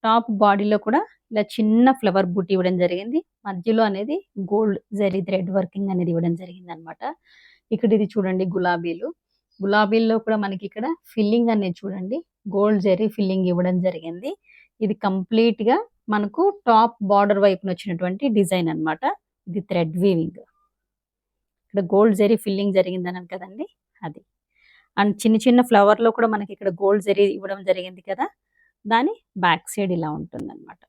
టాప్ బాడీలో కూడా ఇలా చిన్న ఫ్లవర్ బూటీ ఇవ్వడం జరిగింది, మధ్యలో అనేది గోల్డ్ జరీ థ్రెడ్ వర్కింగ్ అనేది ఇవ్వడం జరిగింది అనమాట. ఇక్కడ ఇది చూడండి గులాబీల్లో కూడా మనకి ఇక్కడ ఫిల్లింగ్ అనేది చూడండి గోల్డ్ జరీ ఫిల్లింగ్ ఇవ్వడం జరిగింది. ఇది కంప్లీట్ గా మనకు టాప్ బార్డర్ వైపున వచ్చినటువంటి డిజైన్ అనమాట. ఇది థ్రెడ్ వీవింగ్, ఇక్కడ గోల్డ్ జరీ ఫిల్లింగ్ జరిగింది అన్నాను కదండి అది. అండ్ చిన్న చిన్న ఫ్లవర్ లో కూడా మనకి ఇక్కడ గోల్డ్ జరీ ఇవ్వడం జరిగింది కదా, దాని బ్యాక్ సైడ్ ఇలా ఉంటుంది అనమాట.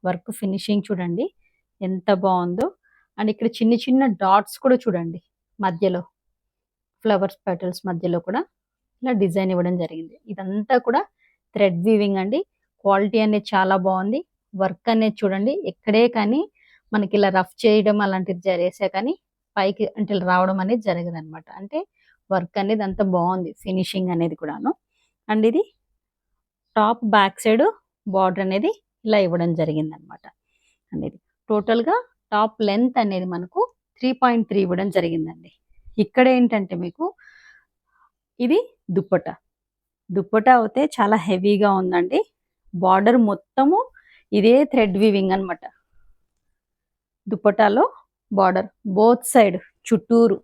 వర్క్ ఫినిషింగ్ చూడండి ఎంత బాగుందో. అండ్ ఇక్కడ చిన్న చిన్న డాట్స్ కూడా చూడండి మధ్యలో ఫ్లవర్స్ పెటల్స్ మధ్యలో కూడా ఇలా డిజైన్ ఇవ్వడం జరిగింది. ఇదంతా కూడా థ్రెడ్ వీవింగ్ అండి. క్వాలిటీ అనేది చాలా బాగుంది. వర్క్ అనేది చూడండి ఎక్కడే కానీ మనకి ఇలా రఫ్ చేయడం అలాంటిది చేసా కానీ పైకి అంటే ఇలా రావడం అనేది జరగదనమాట. అంటే వర్క్ అనేది అంత బాగుంది ఫినిషింగ్ అనేది కూడాను. అండ్ ఇది టాప్ బ్యాక్ సైడ్ బార్డర్ అనేది ఇలా ఇవ్వడం జరిగిందనమాట. అనేది టోటల్గా టాప్ లెంత్ అనేది మనకు 3.3 ఇవ్వడం జరిగిందండి. ఇక్కడ ఏంటంటే మీకు ఇది దుప్పట అయితే చాలా హెవీగా ఉందండి. బార్డర్ మొత్తము ఇదే థ్రెడ్ వీవింగ్ అనమాట. దుప్పటాలో బార్డర్ బోత్ సైడ్ చుట్టూరు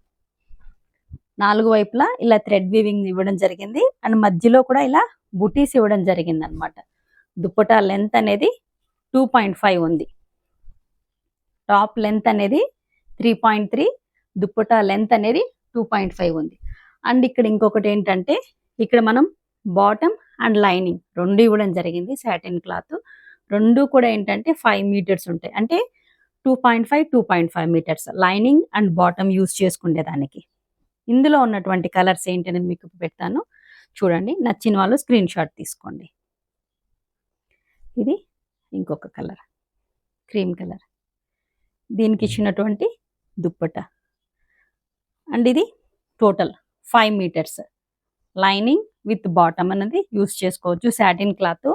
4 వైపులా ఇలా థ్రెడ్ వీవింగ్ ఇవ్వడం జరిగింది. అండ్ మధ్యలో కూడా ఇలా బుటీస్ ఇవ్వడం జరిగింది అనమాట. దుప్పటా లెంత్ అనేది 2.5 ఉంది. టాప్ లెంత్ అనేది 3.3, దుప్పటా లెంత్ అనేది 2.5 ఉంది. అండ్ ఇక్కడ ఇంకొకటి ఏంటంటే ఇక్కడ మనం బాటమ్ అండ్ లైనింగ్ రెండు ఇవ్వడం జరిగింది. సాటిన్ క్లాత్ రెండు కూడా ఏంటంటే 5 మీటర్స్ ఉంటాయి. అంటే 2.5 metres lining and bottom use చేసుకునేదానికి. ఇందులో ఉన్నటువంటి కలర్స్ ఏంటనేది మీకు పెడతాను చూడండి. నచ్చిన వాళ్ళు స్క్రీన్ షాట్ తీసుకోండి. ఇది ఇంకొక కలర్ క్రీమ్ కలర్, దీనికి ఇచ్చినటువంటి దుప్పట. అండ్ ఇది total 5 metres lining with bottom అనేది యూస్ చేసుకోవచ్చు. సాటిన్ క్లాత్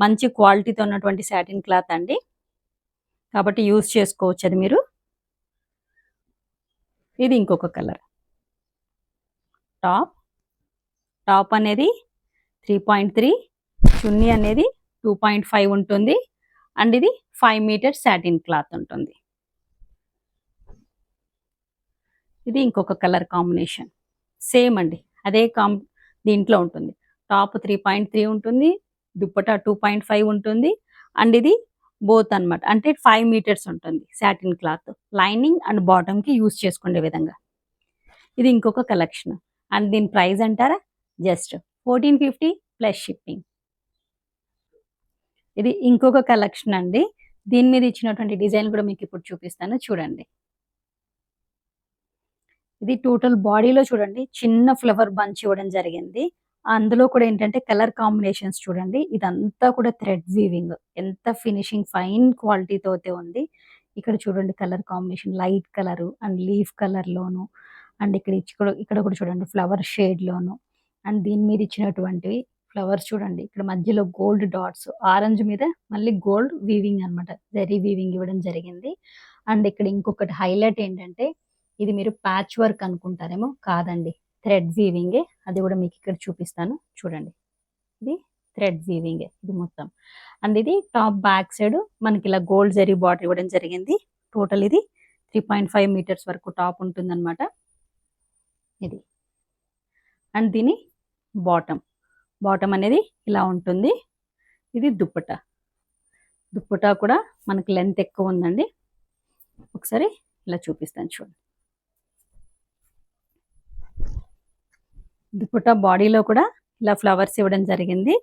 మంచి క్వాలిటీతో ఉన్నటువంటి సాటిన్ క్లాత్ అండి, కాబట్టి యూస్ చేసుకోవచ్చు అది మీరు. ఇది ఇంకొక కలర్. టాప్ అనేది 3.3, చున్నీ అనేది 2.5 ఉంటుంది. అండ్ ఇది 5 మీటర్స్ సాటిన్ క్లాత్ ఉంటుంది. ఇది ఇంకొక కలర్ కాంబినేషన్ సేమ్ అండి, అదే దీంట్లో ఉంటుంది. టాప్ 3.3 ఉంటుంది, దుప్పటా 2.5 ఉంటుంది. అండ్ ఇది బోత్ అనమాట, అంటే 5 మీటర్స్ ఉంటుంది సాటిన్ క్లాత్ లైనింగ్ అండ్ బాటమ్కి యూస్ చేసుకునే విధంగా. ఇది ఇంకొక కలెక్షన్. అండ్ దీని ప్రైస్ అంటారా జస్ట్ 1450 ప్లస్ షిప్పింగ్. ఇది ఇంకొక కలెక్షన్ అండి. దీని మీద ఇచ్చినటువంటి డిజైన్ కూడా మీకు ఇప్పుడు చూపిస్తాను చూడండి. ఇది టోటల్ బాడీలో చూడండి చిన్న ఫ్లవర్ బంచ్ ఇవ్వడం జరిగింది. అందులో కూడా ఏంటంటే కలర్ కాంబినేషన్స్ చూడండి. ఇదంతా కూడా థ్రెడ్ వీవింగ్, ఎంత ఫినిషింగ్ ఫైన్ క్వాలిటీతో అయితే ఉంది. ఇక్కడ చూడండి colour combination light colour and leaf colour loan, and ఇక్కడ కూడా చూడండి ఫ్లవర్ షేడ్ లోను. అండ్ దీని మీద ఇచ్చినటువంటివి ఫ్లవర్స్ చూడండి. ఇక్కడ మధ్యలో గోల్డ్ డాట్స్, ఆరెంజ్ మీద మళ్ళీ గోల్డ్ వీవింగ్ అనమాట, జరీ వీవింగ్ ఇవ్వడం జరిగింది. అండ్ ఇక్కడ ఇంకొకటి హైలైట్ ఏంటంటే ఇది మీరు ప్యాచ్ వర్క్ అనుకుంటారేమో, కాదండి థ్రెడ్ వీవింగే. అది కూడా మీకు ఇక్కడ చూపిస్తాను చూడండి. ఇది థ్రెడ్ వీవింగే ఇది మొత్తం. అండ్ ఇది టాప్ బ్యాక్ సైడ్ మనకి ఇలా గోల్డ్ జరీ బార్డర్ ఇవ్వడం జరిగింది. టోటల్ ఇది 3.5 మీటర్స్ వరకు టాప్ ఉంటుందన్నమాట ఇది. అండ్ దీని బాటమ్ అనేది ఇలా ఉంటుంది. ఇది దుప్పటా కూడా మనకి లెంత్ ఎక్కువ ఉందండి. ఒకసారి ఇలా చూపిస్తాను చూడండి. దుప్పటా బాడీలో కూడా ఇలా ఫ్లవర్స్ ఇవ్వడం జరిగింది.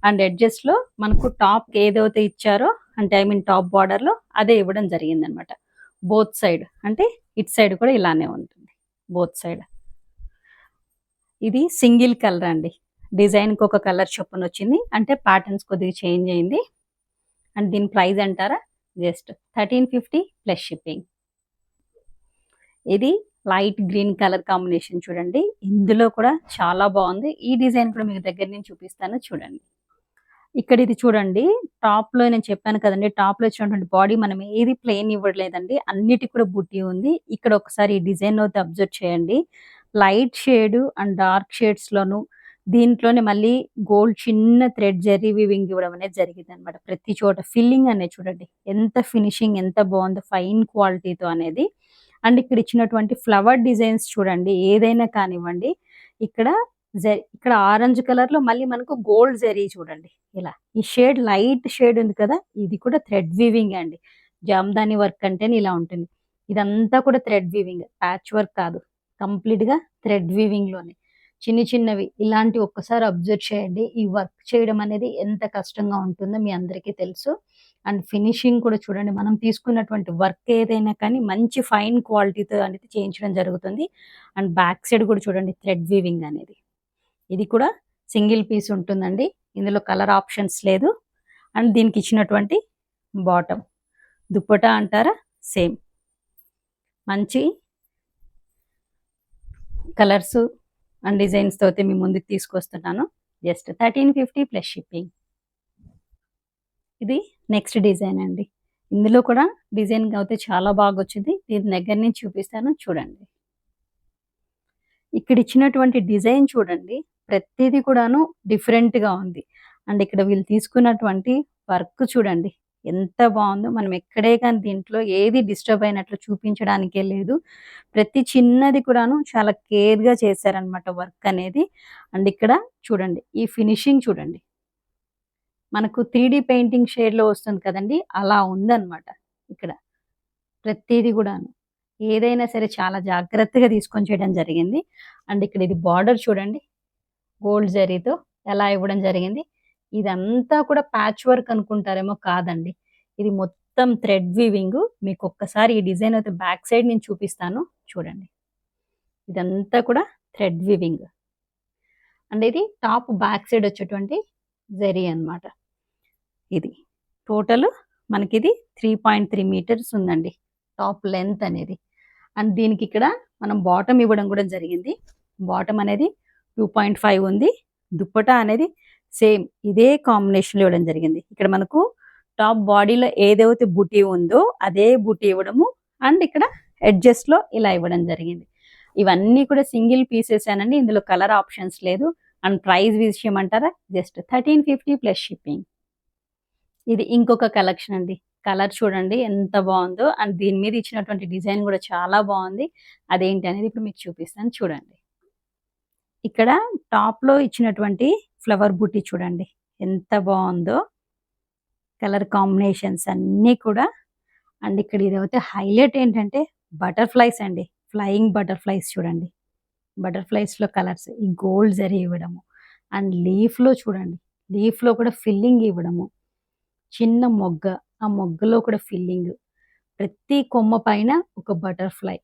అండ్ ఎడ్జెస్ లో మనకు టాప్ ఏదైతే ఇచ్చారో అంటే ఐ మీన్ టాప్ బార్డర్ లో అదే ఇవ్వడం జరిగింది అనమాట. బోత్ సైడ్ అంటే ఇట్ సైడ్ కూడా ఇలానే ఉంటుంది బోత్ సైడ్. ఇది సింగిల్ కలర్ అండి, డిజైన్ కి ఒక కలర్ చొప్పున వచ్చింది, అంటే ప్యాటర్న్స్ కొద్దిగా చేంజ్ అయింది. అండ్ దీని ప్రైస్ అంటారా జస్ట్ 1350 ప్లస్ షిప్పింగ్. ఇది లైట్ గ్రీన్ కలర్ కాంబినేషన్ చూడండి. ఇందులో కూడా చాలా బాగుంది. ఈ డిజైన్ కూడా మీకు దగ్గర నుంచి చూపిస్తాను చూడండి. ఇక్కడ ఇది చూడండి, టాప్ లో నేను చెప్పాను కదండి, టాప్ లో వచ్చినటువంటి బాడీ మనం ఏది ప్లెయిన్ ఇవ్వట్లేదండి, అన్నిటికి కూడా బుట్టి ఉంది. ఇక్కడ ఒకసారి ఈ డిజైన్ అయితే అబ్జర్వ్ చేయండి. Light shade and dark shades లోను దీంట్లోనే మళ్ళీ గోల్డ్ చిన్న థ్రెడ్ జరీ వీవింగ్ ఇవ్వడం అనేది జరిగింది అనమాట. ప్రతి చోట ఫిల్లింగ్ అనేది చూడండి ఎంత ఫినిషింగ్ ఎంత బాగుందో ఫైన్ క్వాలిటీతో అనేది. అండ్ ఇక్కడ ఇచ్చినటువంటి ఫ్లవర్ డిజైన్స్ చూడండి, ఏదైనా కానివ్వండి. ఇక్కడ ఆరెంజ్ కలర్ లో మళ్ళీ మనకు గోల్డ్ జరీ చూడండి ఇలా. ఈ షేడ్ లైట్ షేడ్ ఉంది కదా, ఇది కూడా థ్రెడ్ వీవింగ్ అండి. జామ్దాని వర్క్ అంటేనే ఇలా ఉంటుంది. ఇదంతా కూడా థ్రెడ్ వీవింగ్, ప్యాచ్ వర్క్ కాదు, కంప్లీట్ గా థ్రెడ్ వీవింగ్ లోనే చిన్నవి ఇలాంటివి ఒక్కసారి అబ్జర్వ్ చేయండి. ఈ వర్క్ చేయడం అనేది ఎంత కష్టంగా ఉంటుందో మీ అందరికీ తెలుసు. అండ్ ఫినిషింగ్ కూడా చూడండి. మనం తీసుకున్నటువంటి వర్క్ ఏదైనా కానీ మంచి ఫైన్ క్వాలిటీతో అనేది చేయించడం జరుగుతుంది. అండ్ బ్యాక్ సైడ్ కూడా చూడండి థ్రెడ్ వీవింగ్ అనేది. ఇది కూడా సింగిల్ పీస్ ఉంటుందండి. ఇందులో కలర్ ఆప్షన్స్ లేదు. అండ్ దీనికి ఇచ్చినటువంటి బాటమ్ దుప్పటా అంటారా, సేమ్ మంచి కలర్స్ అండ్ డిజైన్స్తో అయితే మీ ముందుకు తీసుకొస్తున్నాను. Just 1350 plus shipping. ఇది నెక్స్ట్ డిజైన్ అండి. ఇందులో కూడా డిజైన్ అయితే చాలా బాగా వచ్చింది. దీని దగ్గర నుంచి చూపిస్తాను చూడండి. ఇక్కడ ఇచ్చినటువంటి డిజైన్ చూడండి, ప్రతిదీ కూడాను డిఫరెంట్గా ఉంది. అండ్ ఇక్కడ వీళ్ళు తీసుకున్నటువంటి వర్క్ చూడండి ఎంత బాగుందో. మనం ఎక్కడే కానీ దీంట్లో ఏది డిస్టర్బ్ అయినట్లు చూపించడానికే లేదు. ప్రతి చిన్నది కూడాను చాలా కేర్గా చేశారనమాట వర్క్ అనేది. అండ్ ఇక్కడ చూడండి ఈ ఫినిషింగ్ చూడండి, మనకు 3D పెయింటింగ్ షేడ్లో వస్తుంది కదండి, అలా ఉందన్నమాట. ఇక్కడ ప్రతిదీ కూడాను ఏదైనా సరే చాలా జాగ్రత్తగా తీసుకొని చేయడం జరిగింది. అండ్ ఇక్కడ ఇది బార్డర్ చూడండి, గోల్డ్ జరీతో ఎలా ఇవ్వడం జరిగింది. ఇదంతా కూడా ప్యాచ్ వర్క్ అనుకుంటారేమో, కాదండి. ఇది మొత్తం థ్రెడ్ వీవింగ్. మీకు ఒక్కసారి ఈ డిజైన్ అయితే బ్యాక్ సైడ్ నేను చూపిస్తాను చూడండి. ఇదంతా కూడా థ్రెడ్ వీవింగ్. అండ్ ఇది టాప్ బ్యాక్ సైడ్ వచ్చేటువంటి జరీ అన్నమాట. ఇది టోటల్ మనకిది 3.3 మీటర్స్ ఉందండి టాప్ లెంత్ అనేది. అండ్ దీనికి ఇక్కడ మనం బాటమ్ ఇవ్వడం కూడా జరిగింది. బాటమ్ అనేది 2.5 ఉంది. దుప్పటా అనేది సేమ్ ఇదే కాంబినేషన్లో ఇవ్వడం జరిగింది. ఇక్కడ మనకు టాప్ బాడీలో ఏదైతే బుటీ ఉందో అదే బుటీ ఇవ్వడము, అండ్ ఇక్కడ ఎడ్జెస్ట్లో ఇలా ఇవ్వడం జరిగింది. ఇవన్నీ కూడా సింగిల్ పీసెస్ అనండి, ఇందులో కలర్ ఆప్షన్స్ లేదు. అండ్ ప్రైస్ విషయం అంటారా, జస్ట్ 1350 ప్లస్ షిప్పింగ్. ఇది ఇంకొక కలెక్షన్ అండి. కలర్ చూడండి ఎంత బాగుందో. అండ్ దీని మీద ఇచ్చినటువంటి డిజైన్ కూడా చాలా బాగుంది. అదేంటి అనేది ఇప్పుడు మీకు చూపిస్తాను చూడండి. ఇక్కడ టాప్లో ఇచ్చినటువంటి ఫ్లవర్ బుట్టి చూడండి ఎంత బాగుందో. కలర్ కాంబినేషన్స్ అన్నీ కూడా. అండ్ ఇక్కడ ఇదైతే హైలైట్ ఏంటంటే బటర్ఫ్లైస్ అండి, ఫ్లయింగ్ బటర్ఫ్లైస్ చూడండి. బటర్ఫ్లైస్లో కలర్స్ ఈ గోల్డ్ జరీ ఇవ్వడము. అండ్ లీఫ్లో చూడండి, లీఫ్లో కూడా ఫిల్లింగ్ ఇవ్వడము. చిన్న మొగ్గ, ఆ మొగ్గలో కూడా ఫిల్లింగ్. ప్రతి కొమ్మ పైన ఒక బటర్ఫ్లై.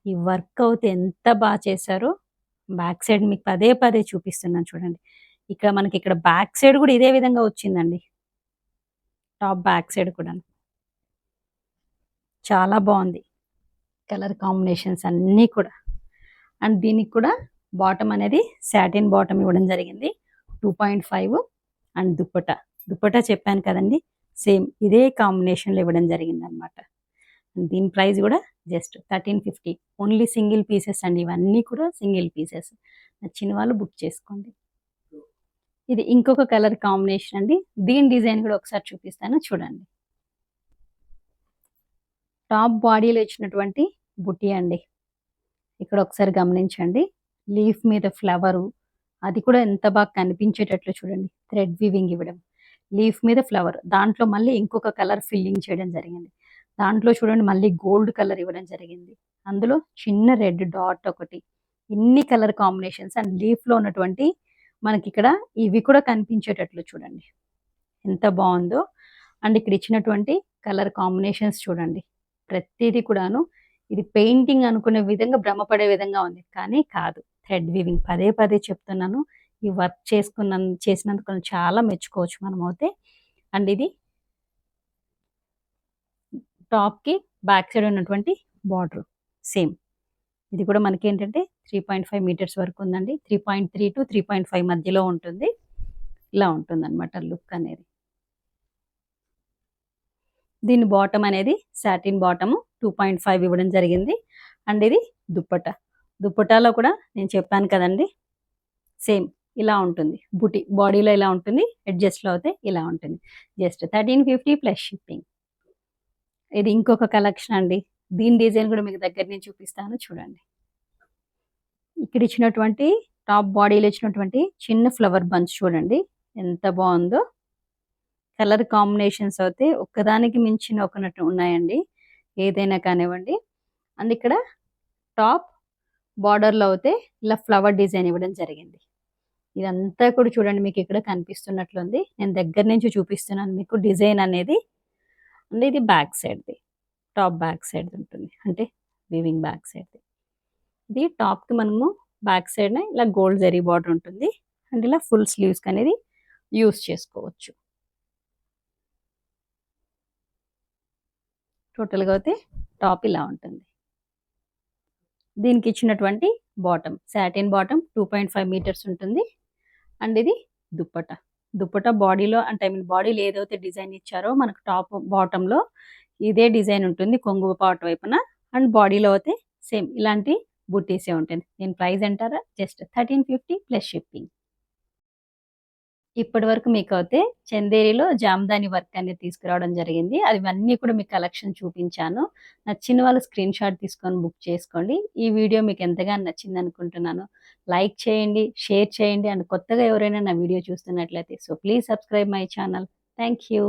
ఈ వర్క్ అయితే ఎంత బాగా చేశారో. బ్యాక్ సైడ్ మీకు పదే చూపిస్తున్నాను చూడండి. ఇక్కడ మనకి ఇక్కడ బ్యాక్ సైడ్ కూడా ఇదే విధంగా వచ్చిందండి. టాప్ బ్యాక్ సైడ్ కూడా చాలా బాగుంది. కలర్ కాంబినేషన్స్ అన్నీ కూడా. అండ్ దీనికి కూడా బాటమ్ అనేది సాటిన్ బాటమ్ ఇవ్వడం జరిగింది 2.5. అండ్ దుప్పటా చెప్పాను కదండి, సేమ్ ఇదే కాంబినేషన్లో ఇవ్వడం జరిగింది అనమాట. దీని ప్రైస్ కూడా జస్ట్ 1350. ఓన్లీ సింగిల్ పీసెస్ అండి, ఇవన్నీ కూడా సింగిల్ పీసెస్. నచ్చిన వాళ్ళు బుక్ చేసుకోండి. ఇది ఇంకొక కలర్ కాంబినేషన్ అండి. దీని డిజైన్ కూడా ఒకసారి చూపిస్తాను చూడండి. టాప్ బాడీలో ఇచ్చినటువంటి బుట్టి అండి. ఇక్కడ ఒకసారి గమనించండి. లీఫ్ మీద ఫ్లవరు, అది కూడా ఎంత బాగా కనిపించేటట్లు చూడండి. థ్రెడ్ వీవింగ్ ఇవ్వడం, లీఫ్ మీద ఫ్లవర్, దాంట్లో మళ్ళీ ఇంకొక కలర్ ఫిల్లింగ్ చేయడం జరిగింది. దాంట్లో చూడండి మళ్ళీ గోల్డ్ కలర్ ఇవ్వడం జరిగింది. అందులో చిన్న రెడ్ డాట్ ఒకటి. ఇన్ని కలర్ కాంబినేషన్స్. అండ్ లీఫ్లో ఉన్నటువంటి మనకి ఇక్కడ ఇవి కూడా కనిపించేటట్లు చూడండి ఎంత బాగుందో. అండ్ ఇక్కడ ఇచ్చినటువంటి కలర్ కాంబినేషన్స్ చూడండి, ప్రతిదీ కూడాను ఇది పెయింటింగ్ అనుకునే విధంగా భ్రమపడే విధంగా ఉంది, కానీ కాదు, థ్రెడ్ వీవింగ్. పదే చెప్తున్నాను, ఈ వర్క్ చేసినందుకు చాలా మెచ్చుకోవచ్చు మనం అయితే. అండ్ ఇది టాప్కి బ్యాక్ సైడ్ ఉన్నటువంటి బార్డర్ సేమ్. ఇది కూడా మనకి ఏంటంటే 3.5 మీటర్స్ వరకు ఉందండి. 3.3 to 3.5 మధ్యలో ఉంటుంది. ఇలా ఉంటుంది అనమాట లుక్ అనేది. దీని బాటమ్ అనేది సాటిన్ బాటమ్ 2.5 ఇవ్వడం జరిగింది. అండ్ ఇది దుప్పటాలో కూడా నేను చెప్పాను కదండి, సేమ్ ఇలా ఉంటుంది. బుటీ బాడీలో ఇలా ఉంటుంది, అడ్జస్ట్లో అయితే ఇలా ఉంటుంది. Just 1350 plus shipping. ఇది ఇంకొక కలెక్షన్ అండి. దీని డిజైన్ కూడా మీకు దగ్గర నుంచి చూపిస్తాను చూడండి. ఇక్కడ ఇచ్చినటువంటి టాప్ బాడీలో ఇచ్చినటువంటి చిన్న ఫ్లవర్ బంచ్ చూడండి ఎంత బాగుందో. కలర్ కాంబినేషన్స్ అయితే ఒక్కదానికి మించిన ఒకనట్టు ఉన్నాయండి, ఏదైనా కానివ్వండి. అండ్ ఇక్కడ టాప్ బార్డర్‌లో అయితే ఇలా ఫ్లవర్ డిజైన్ ఇవ్వడం జరిగింది. ఇదంతా కూడా చూడండి మీకు ఇక్కడ కనిపిస్తున్నట్లుంది. నేను దగ్గర నుంచి చూపిస్తున్నాను మీకు డిజైన్ అనేది. అంటే ఇది బ్యాక్ సైడ్‌ది. టాప్ బ్యాక్ సైడ్‌ది ఉంటుంది. అంటే వీవింగ్ బ్యాక్ సైడ్‌ది. ఇది టాప్‌కి మనము బ్యాక్ సైడ్‌న ఇలా గోల్డ్ జరీ బార్డర్ ఉంటుంది. అండ్ ఇలా ఫుల్ స్లీవ్స్‌కి అనేది యూజ్ చేసుకోవచ్చు. టోటల్‌గా అయితే టాప్ ఇలా ఉంటుంది. దీనికి ఇచ్చినటువంటి బాటమ్ సాటిన్ బాటమ్ 2.5 మీటర్స్ ఉంటుంది. అండ్ ఇది దుప్పట. దుప్పట బాడీలో అంటే ఐ మీన్ బాడీలో ఏదైతే డిజైన్ ఇచ్చారో మనకు టాప్ బాటమ్‌లో ఇదే డిజైన్ ఉంటుంది కొంగు పార్ట్ వైపున. అండ్ బాడీలో అయితే సేమ్ ఇలాంటి బుట్టీసే ఉంటుంది. దీని ప్రైస్ అంటారా జస్ట్ 1350 ప్లస్ షిప్పింగ్. ఇప్పటివరకు మీకైతే చందేరిలో జామదాని వర్క్ అనేది తీసుకురావడం జరిగింది. అవన్నీ కూడా మీకు కలెక్షన్ చూపించాను. నచ్చిన వాళ్ళు స్క్రీన్ షాట్ తీసుకొని బుక్ చేసుకోండి. ఈ వీడియో మీకు ఎంతగానో నచ్చిందనుకుంటున్నాను. లైక్ చేయండి, షేర్ చేయండి అండ్ కొత్తగా ఎవరైనా నా వీడియో చూస్తున్నట్లయితే so please subscribe my channel. Thank you.